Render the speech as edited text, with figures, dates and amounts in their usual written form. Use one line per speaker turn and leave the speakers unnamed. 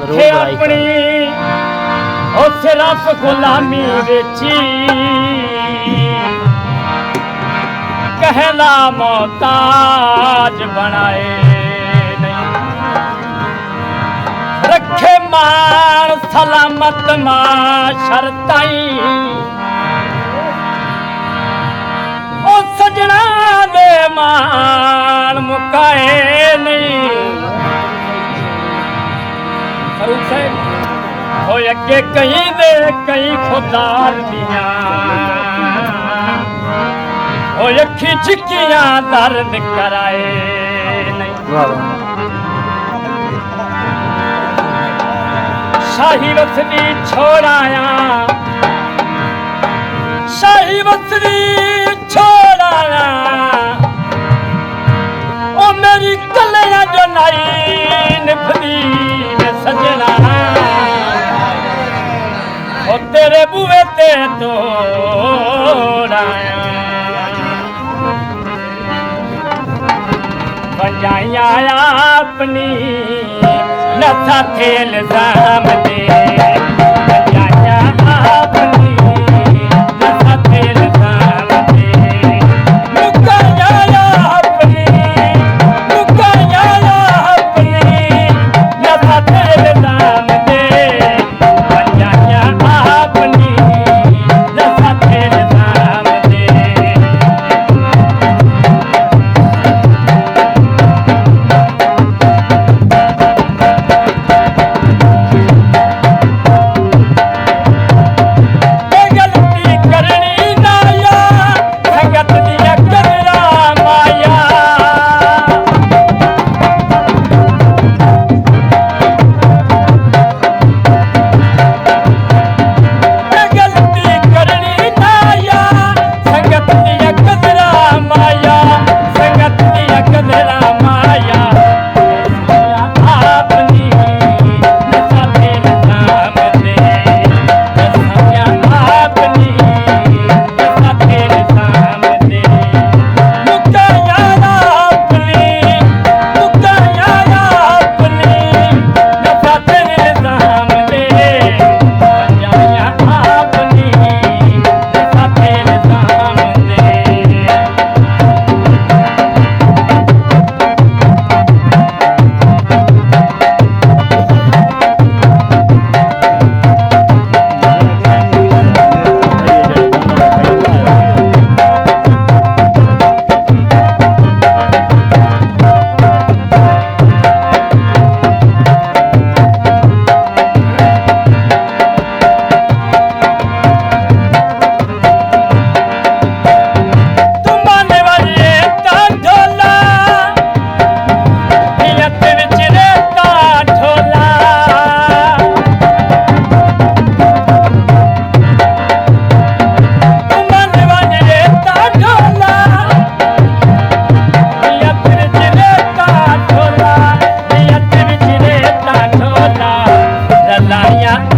ਰੱਖੇ ਆਪਣੀ ਉਹ ਸਿਰਫ ਗੁਲਾਮੀ ਵੇਚੀ कहला मोहताज बनाए नहीं रखे मान सलामत माशर ताई ओ सजना दे मान मुकाए नहीं फरूक साहब हो अगे कहीं दे कहीं खुदार दियां अखी चिक्कियां दर्द कराए नहीं शाही वसनी छोड़ाया शाही वसनी छोड़ाया ओ मेरी कलियां जो नाई निभदी में सजना ओ तेरे बुए ते तोड़ाया बजाया अपनी नथा थे इल्जाम दे बजाया अपनी नथा थे इल्जाम दे मुकाया अपनी नथा थे इल्जाम दे बजाया अपनी नथा थे इल्जाम दे Yeah.